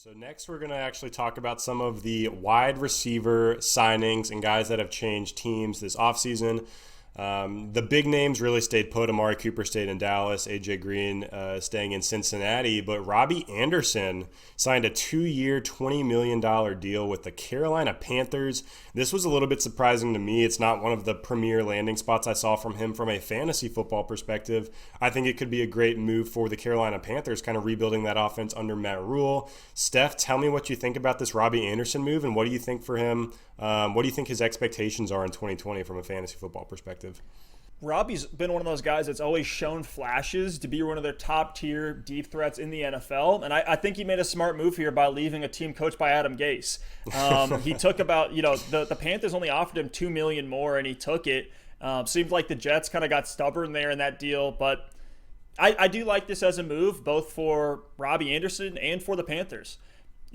So next we're going to actually talk about some of the wide receiver signings and guys that have changed teams this offseason. The big names really stayed put. Amari Cooper stayed in Dallas. A.J. Green staying in Cincinnati. But Robby Anderson signed a 2-year, $20 million deal with the Carolina Panthers. This was a little bit surprising to me. It's not one of the premier landing spots I saw from him from a fantasy football perspective. I think it could be a great move for the Carolina Panthers, kind of rebuilding that offense under Matt Rule. Steph, tell me what you think about this Robby Anderson move, and what do you think for him? What do you think his expectations are in 2020 from a fantasy football perspective? Robby's been one of those guys that's always shown flashes to be one of their top-tier deep threats in the NFL, and I think he made a smart move here by leaving a team coached by Adam Gase. He took about, the Panthers only offered him $2 million more, and he took it. Seemed like the Jets kind of got stubborn there in that deal, but I do like this as a move, both for Robby Anderson and for the Panthers.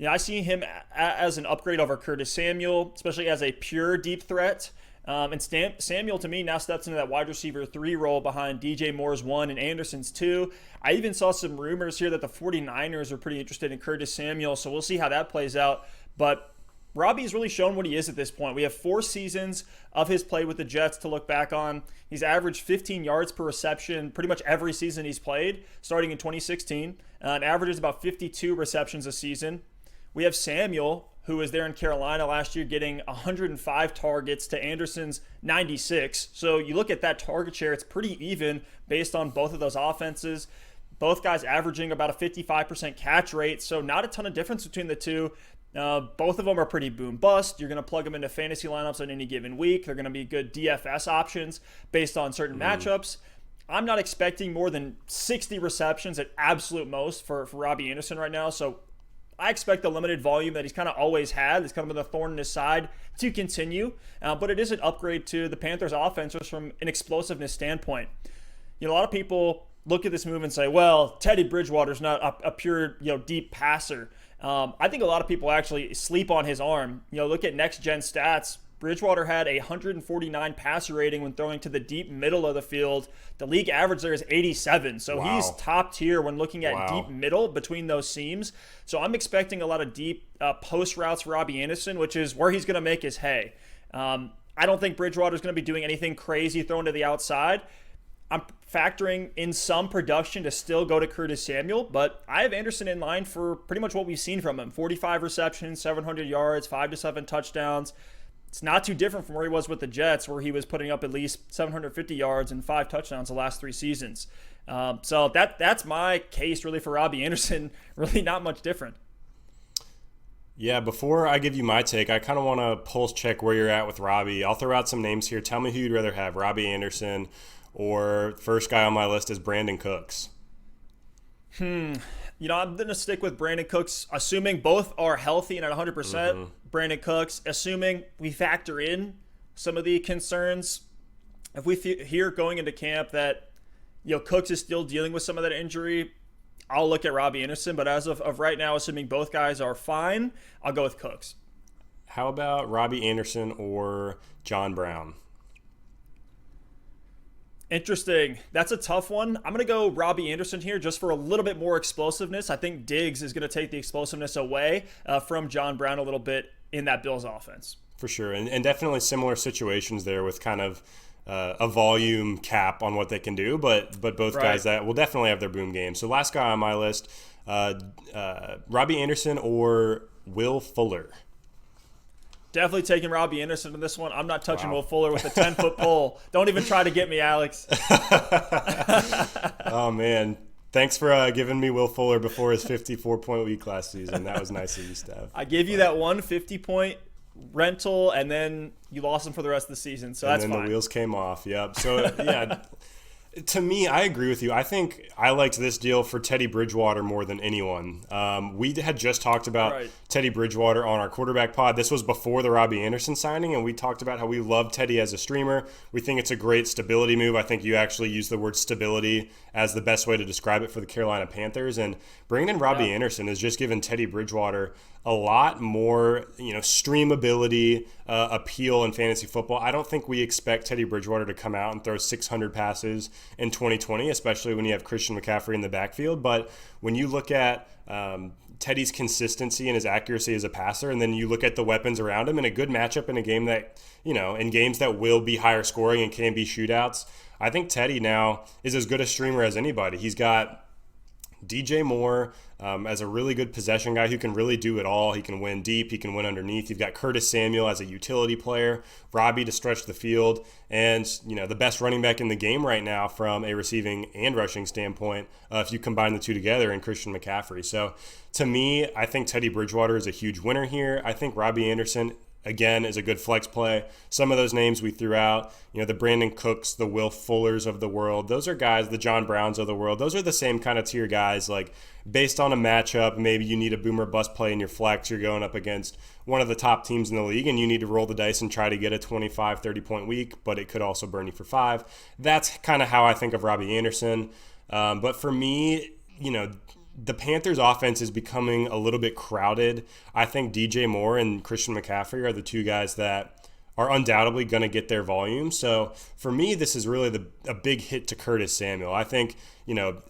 I see him as an upgrade over Curtis Samuel, especially as a pure deep threat. And Samuel, to me, now steps into that wide receiver 3 role behind DJ Moore's 1 and Anderson's 2. I even saw some rumors here that the 49ers are pretty interested in Curtis Samuel, so we'll see how that plays out. But Robby's really shown what he is at this point. We have 4 seasons of his play with the Jets to look back on. He's averaged 15 yards per reception pretty much every season he's played, starting in 2016, and averages about 52 receptions a season. We have Samuel, who was there in Carolina last year, getting 105 targets to Anderson's 96. So you look at that target share, it's pretty even based on both of those offenses. Both guys averaging about a 55% catch rate, so not a ton of difference between the two. Both of them are pretty boom bust. You're going to plug them into fantasy lineups on any given week. They're going to be good DFS options based on certain matchups. I'm not expecting more than 60 receptions at absolute most for Robby Anderson right now, so I expect the limited volume that he's kind of always had. It's kind of been a thorn in his side to continue. But it is an upgrade to the Panthers' offense just from an explosiveness standpoint. A lot of people look at this move and say, well, Teddy Bridgewater's not a pure, deep passer. I think a lot of people actually sleep on his arm. Look at next-gen stats. Bridgewater had a 149 passer rating when throwing to the deep middle of the field. The league average there is 87. So He's top tier when looking at deep middle between those seams. So I'm expecting a lot of deep post routes for Robby Anderson, which is where he's going to make his hay. I don't think Bridgewater's going to be doing anything crazy throwing to the outside. I'm factoring in some production to still go to Curtis Samuel, but I have Anderson in line for pretty much what we've seen from him. 45 receptions, 700 yards, 5 to 7 touchdowns. It's not too different from where he was with the Jets, where he was putting up at least 750 yards and 5 touchdowns the last 3 seasons. So that's my case really for Robby Anderson. Really not much different. Yeah, before I give you my take, I kind of want to pulse check where you're at with Robby. I'll throw out some names here. Tell me who you'd rather have, Robby Anderson or first guy on my list is Brandon Cooks. I'm going to stick with Brandon Cooks, assuming both are healthy and at 100%. Brandon Cooks, assuming we factor in some of the concerns. If we hear going into camp that Cooks is still dealing with some of that injury, I'll look at Robby Anderson. But as of right now, assuming both guys are fine, I'll go with Cooks. How about Robby Anderson or John Brown? Interesting. That's a tough one. I'm going to go Robby Anderson here just for a little bit more explosiveness. I think Diggs is going to take the explosiveness away from John Brown a little bit in that Bills offense. For sure. And definitely similar situations there with kind of a volume cap on what they can do. But both guys that will definitely have their boom game. So last guy on my list, Robby Anderson or Will Fuller. Definitely taking Robby Anderson in this one. I'm not touching Will Fuller with a 10-foot pole. Don't even try to get me, Alex. Oh, man. Thanks for giving me Will Fuller before his 54-point week last season. That was nice of you, Steph. I gave you that one 50-point rental, and then you lost him for the rest of the season, so that's fine. And then the wheels came off, yep. So, yeah. To me, I agree with you. I think I liked this deal for Teddy Bridgewater more than anyone. We had just talked about Teddy Bridgewater on our quarterback pod. This was before the Robby Anderson signing, and we talked about how we love Teddy as a streamer. We think it's a great stability move. I think you actually used the word stability as the best way to describe it for the Carolina Panthers. And bringing in Robby Anderson has just given Teddy Bridgewater a lot more, streamability, appeal in fantasy football. I don't think we expect Teddy Bridgewater to come out and throw 600 passes in 2020, especially when you have Christian McCaffrey in the backfield. But when you look at, Teddy's consistency and his accuracy as a passer, and then you look at the weapons around him in a good matchup in a game that, in games that will be higher scoring and can be shootouts, I think Teddy now is as good a streamer as anybody. He's got DJ Moore as a really good possession guy who can really do it all. He can win deep. He can win underneath. You've got Curtis Samuel as a utility player, Robby to stretch the field, and the best running back in the game right now from a receiving and rushing standpoint if you combine the two together in Christian McCaffrey. So to me, I think Teddy Bridgewater is a huge winner here. I think Robby Anderson, again, is a good flex play. Some of those names we threw out, the Brandon Cooks, the Will Fullers of the world, those are guys, the John Browns of the world, those are the same kind of tier guys. Like, based on a matchup, maybe you need a boomer bust play in your flex, you're going up against one of the top teams in the league, and you need to roll the dice and try to get a 25, 30-point week, but it could also burn you for 5. That's kind of how I think of Robby Anderson. But for me, the Panthers offense is becoming a little bit crowded. I think DJ Moore and Christian McCaffrey are the two guys that are undoubtedly going to get their volume. So for me, this is really a big hit to Curtis Samuel. I think,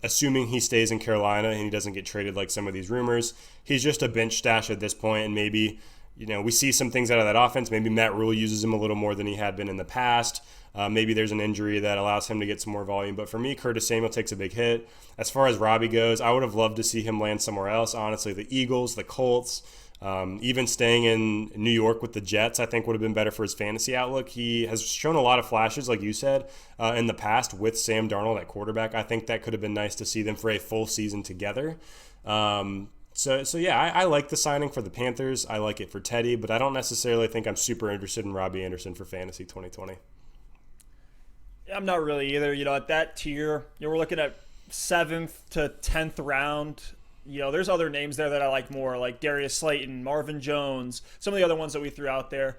assuming he stays in Carolina and he doesn't get traded like some of these rumors, he's just a bench stash at this point, and maybe, we see some things out of that offense. Maybe Matt Rule uses him a little more than he had been in the past. Maybe there's an injury that allows him to get some more volume. But for me, Curtis Samuel takes a big hit. As far as Robby goes, I would have loved to see him land somewhere else. Honestly, the Eagles, the Colts, even staying in New York with the Jets, I think would have been better for his fantasy outlook. He has shown a lot of flashes, like you said, in the past with Sam Darnold at quarterback. I think that could have been nice to see them for a full season together. So yeah, I like the signing for the Panthers. I like it for Teddy, but I don't necessarily think I'm super interested in Robby Anderson for fantasy 2020. I'm not really either. At that tier, we're looking at 7th to 10th round. There's other names there that I like more, like Darius Slayton, Marvin Jones, some of the other ones that we threw out there.